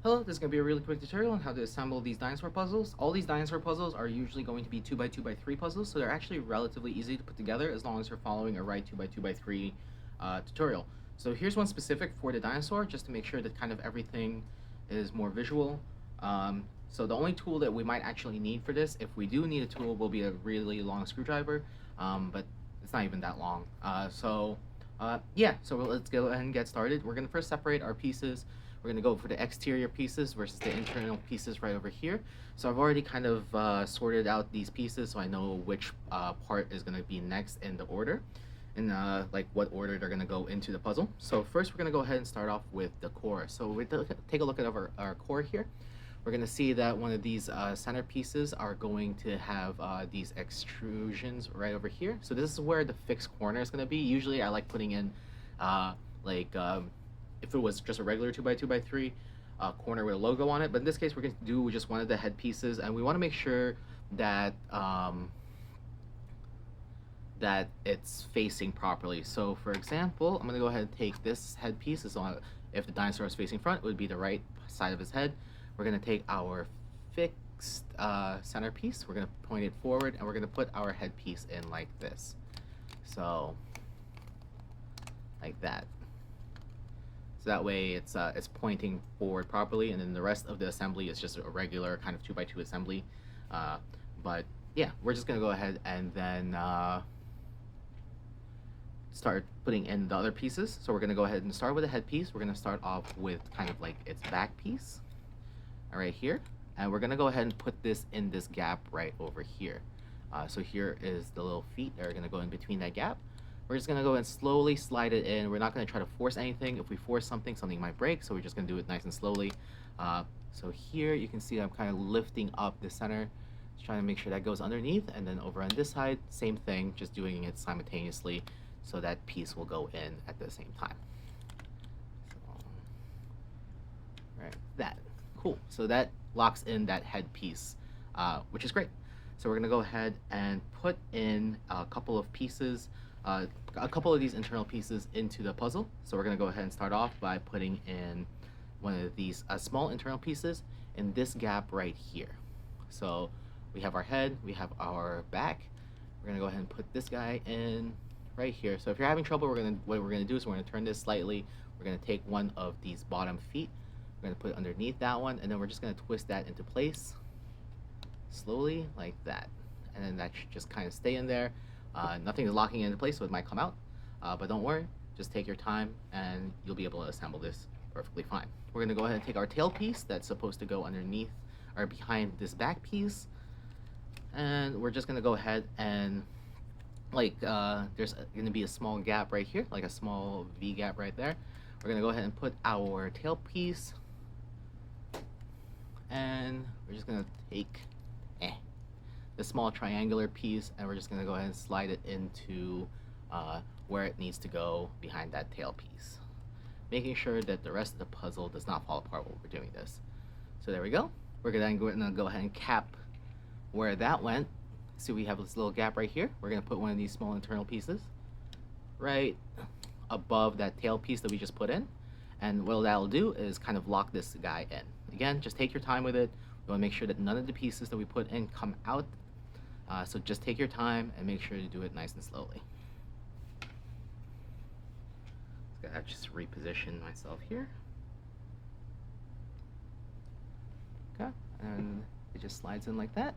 Hello, this is going to be a really quick tutorial on how to assemble these dinosaur puzzles. All these dinosaur puzzles are usually going to be 2x2x3 puzzles, so they're actually relatively easy to put together as long as you're following a right 2x2x3 tutorial. So here's one specific for the dinosaur, just to make sure that kind of everything is more visual. So the only tool that we might actually need for this, if we do need a tool, will be a really long screwdriver, but it's not even that long. Yeah, so let's go ahead and get started. We're going to first separate our pieces. We're going to go for the exterior pieces versus the internal pieces right over here. So I've already kind of sorted out these pieces, so I know which part is going to be next in the order, and like what order they're going to go into the puzzle. So first we're going to go ahead and start off with the core. So we take a look at our core here. We're going to see that one of these center pieces are going to have these extrusions right over here. So this is where the fixed corner is going to be. Usually I like putting in if it was just a regular 2x2x3 corner with a logo on it, but in this case we're going to do just one of the head pieces, and we want to make sure that that it's facing properly. So for example, I'm going to go ahead and take this head piece. If the dinosaur is facing front, it would be the right side of his head. We're going to take our fixed center piece, we're going to point it forward, and we're going to put our head piece in like this. So like that. So that way it's pointing forward properly, and then the rest of the assembly is just a regular kind of 2x2 assembly. But yeah, we're just going to go ahead and then start putting in the other pieces. So we're going to go ahead and start with the head piece. We're going to start off with kind of like its back piece right here, and we're going to go ahead and put this in this gap right over here. So here is the little feet that are going to go in between that gap. We're just going to go and slowly slide it in. We're not going to try to force anything. If we force something, something might break, so we're just going to do it nice and slowly. So here you can see I'm kind of lifting up the center, just trying to make sure that goes underneath, and then over on this side, same thing, just doing it simultaneously so that piece will go in at the same time. So, right, that. Cool. So that locks in that head piece, which is great. So we're going to go ahead and put in a couple of pieces, a couple of these internal pieces into the puzzle. So we're going to go ahead and start off by putting in one of these small internal pieces in this gap right here. So we have our head, we have our back. We're going to go ahead and put this guy in right here. So if you're having trouble, what we're going to do is we're going to turn this slightly. We're going to take one of these bottom feet. We're going to put it underneath that one, and then we're just going to twist that into place slowly like that. And then that should just kind of stay in there. Nothing is locking into place, so it might come out. But don't worry, just take your time and you'll be able to assemble this perfectly fine. We're going to go ahead and take our tail piece that's supposed to go underneath or behind this back piece. And we're just going to go ahead and there's going to be a small gap right here, like a small V gap right there. We're going to go ahead and put our tail piece, and we're just going to take the small triangular piece, and we're just going to go ahead and slide it into where it needs to go behind that tail piece, making sure that the rest of the puzzle does not fall apart while we're doing this. So there we go. We're going to go ahead and cap where that went. So we have this little gap right here. We're going to put one of these small internal pieces right above that tail piece that we just put in, and what that'll do is kind of lock this guy in. Again, just take your time with it. We want to make sure that none of the pieces that we put in come out, so just take your time and make sure to do it nice and slowly. I'll just reposition myself here. Okay, and it just slides in like that.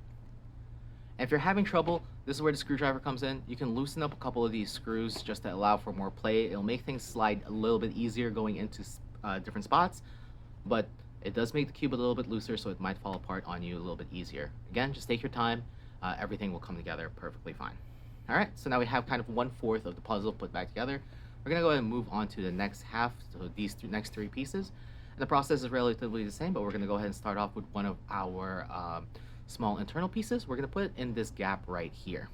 And if you're having trouble, this is where the screwdriver comes in. You can loosen up a couple of these screws just to allow for more play. It'll make things slide a little bit easier going into different spots, but it does make the cube a little bit looser, so it might fall apart on you a little bit easier. Again, just take your time. Everything will come together perfectly fine. All right, so now we have kind of 1/4 of the puzzle put back together. We're gonna go ahead and move on to the next half, so these next 3 pieces. And the process is relatively the same, but we're gonna go ahead and start off with one of our small internal pieces. We're going to put it in this gap right here.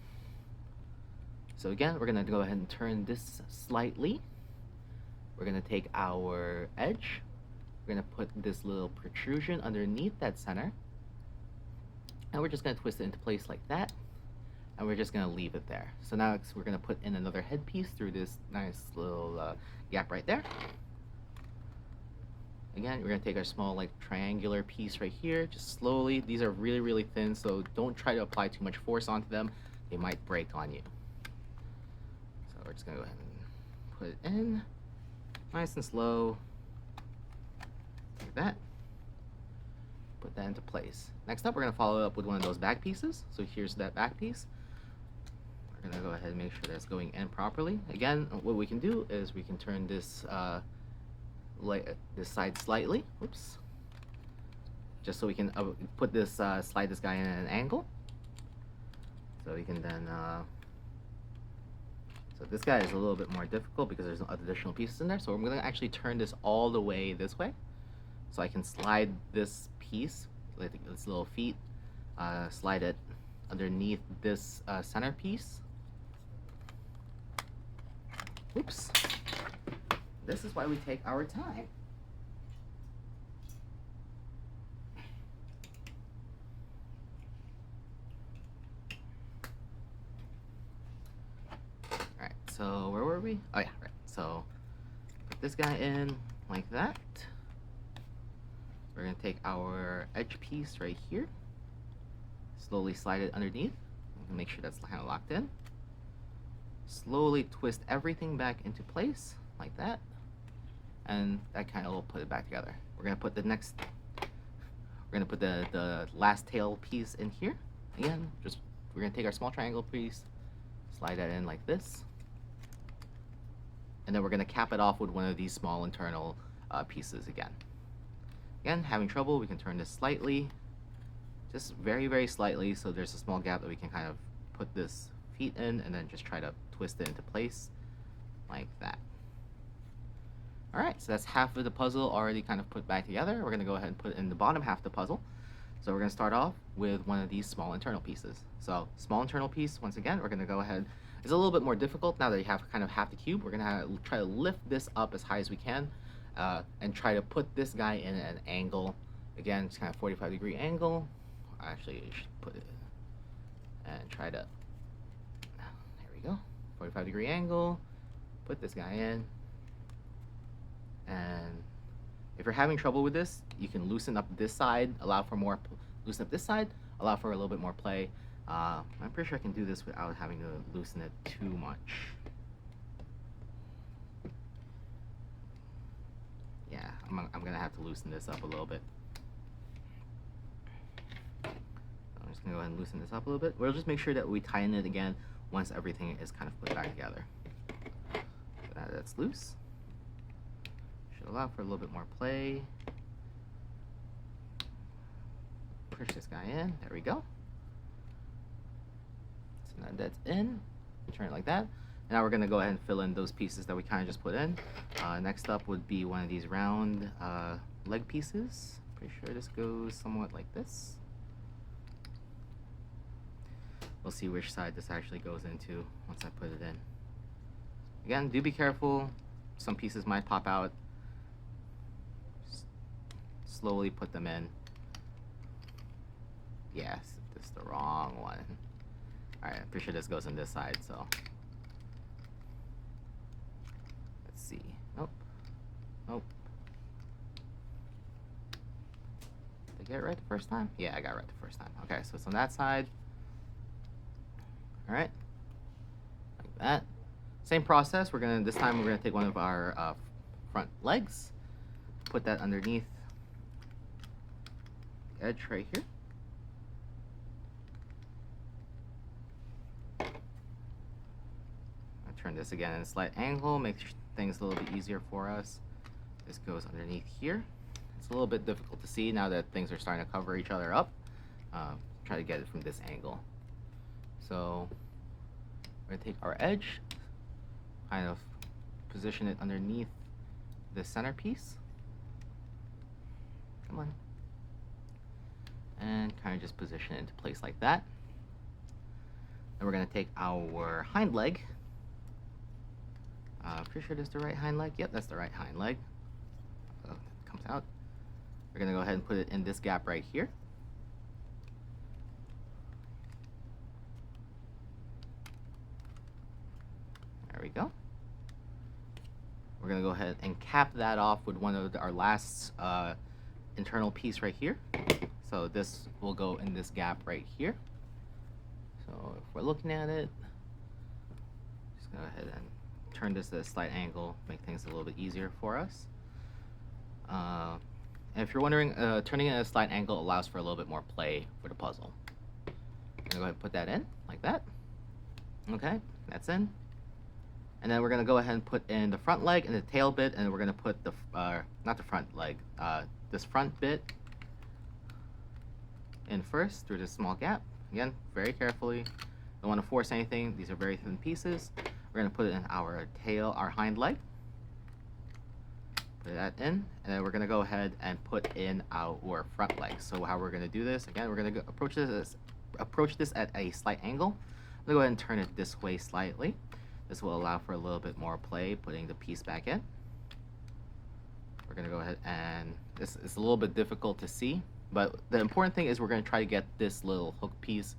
So again, we're going to go ahead and turn this slightly. We're going to take our edge. We're going to put this little protrusion underneath that center. And we're just going to twist it into place like that. And we're just going to leave it there. So now we're going to put in another head piece through this nice little gap right there. Again, we're gonna take our small like triangular piece right here, just slowly. These are really, really thin, so don't try to apply too much force onto them. They might break on you. So we're just gonna go ahead and put it in, nice and slow, like that. Put that into place. Next up, we're gonna follow up with one of those back pieces. So here's that back piece. We're gonna go ahead and make sure that's going in properly. Again, what we can do is we can turn this this side slightly. Oops. Just so we can put this slide this guy in at an angle. So we can then. So this guy is a little bit more difficult because there's additional pieces in there. So I'm gonna actually turn this all the way this way, so I can slide this piece, like its little feet, slide it underneath this center piece. Oops. This is why we take our time. Alright, so where were we? Oh yeah, right. So put this guy in like that. We're gonna take our edge piece right here, slowly slide it underneath, and make sure that's kind of locked in. Slowly twist everything back into place like that, and that kind of will put it back together. We're gonna put the the last tail piece in here. Again, we're gonna take our small triangle piece, slide that in like this, and then we're gonna cap it off with one of these small internal pieces again. Again, having trouble, we can turn this slightly, just very, very slightly, so there's a small gap that we can kind of put this feet in, and then just try to twist it into place like that. All right, so that's half of the puzzle already kind of put back together. We're gonna go ahead and put in the bottom half of the puzzle. So we're gonna start off with one of these small internal pieces. So small internal piece, once again, we're gonna go ahead. It's a little bit more difficult now that you have kind of half the cube. We're gonna try to lift this up as high as we can, and try to put this guy in an angle. Again, it's kind of 45-degree angle. Actually, you should put it and try to, there we go, 45-degree angle. Put this guy in. And if you're having trouble with this, you can loosen up this side, loosen up this side, allow for a little bit more play. I'm pretty sure I can do this without having to loosen it too much. Yeah, I'm gonna have to loosen this up a little bit. So I'm just gonna go ahead and loosen this up a little bit. We'll just make sure that we tighten it again once everything is kind of put back together. So that's loose. Allow for a little bit more play. Push this guy in. There we go. So now that's in. Turn it like that. Now we're going to go ahead and fill in those pieces that we kind of just put in. Next up would be one of these round leg pieces. Pretty sure this goes somewhat like this. We'll see which side this actually goes into once I put it in. Again, do be careful. Some pieces might pop out. Slowly put them in. Yes, this is the wrong one. Alright, I'm pretty sure this goes on this side, so. Let's see. Nope. Nope. Did I get it right the first time? Yeah, I got it right the first time. Okay, so it's on that side. Alright. Like that. Same process. This time we're gonna take one of our front legs, put that underneath edge right here. I'll turn this again at a slight angle, make things a little bit easier for us. This goes underneath here. It's a little bit difficult to see now that things are starting to cover each other up. Try to get it from this angle. So we're gonna take our edge, kind of position it underneath the centerpiece. Come on. And kind of just position it into place like that. Then we're going to take our hind leg. Pretty sure that's the right hind leg. Yep, that's the right hind leg. So it comes out. We're going to go ahead and put it in this gap right here. There we go. We're gonna go ahead and cap that off with one of our last internal piece right here. So this will go in this gap right here. So if we're looking at it, just go ahead and turn this at a slight angle, make things a little bit easier for us. And if you're wondering, turning it at a slight angle allows for a little bit more play for the puzzle. I'm gonna go ahead and put that in, like that. Okay, that's in. And then we're gonna go ahead and put in the front leg and the tail bit, and we're gonna put the, not the front leg, this front bit in first through this small gap. Again, very carefully. Don't want to force anything. These are very thin pieces. We're gonna put it in our tail, our hind leg. Put that in, and then we're gonna go ahead and put in our front leg. So how we're gonna do this? Again, we're gonna approach this at a slight angle. I'm gonna go ahead and turn it this way slightly. This will allow for a little bit more play, putting the piece back in. We're gonna go ahead and this is a little bit difficult to see, but the important thing is we're gonna try to get this little hook piece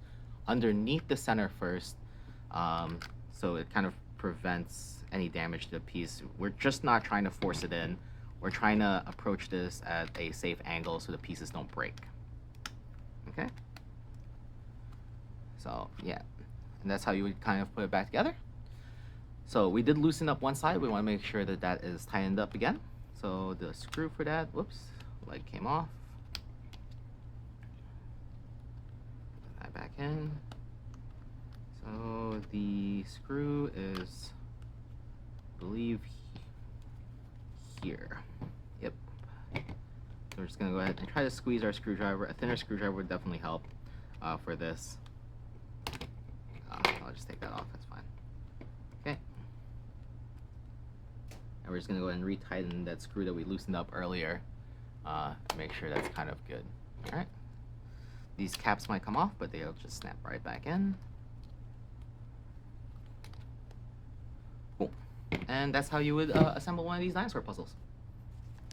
underneath the center first, so it kind of prevents any damage to the piece. We're just not trying to force it in. We're trying to approach this at a safe angle so the pieces don't break. Okay? So, yeah. And that's how you would kind of put it back together. So we did loosen up one side. We want to make sure that that is tightened up again. So the screw for that, whoops, leg came off. Put that back in. So the screw is, I believe, here. Yep. So we're just gonna go ahead and try to squeeze our screwdriver. A thinner screwdriver would definitely help for this. I'll just take that off, that's fine. Okay. And we're just gonna go ahead and retighten that screw that we loosened up earlier to make sure that's kind of good. All right. These caps might come off, but they'll just snap right back in. Cool. And that's how you would assemble one of these dinosaur puzzles.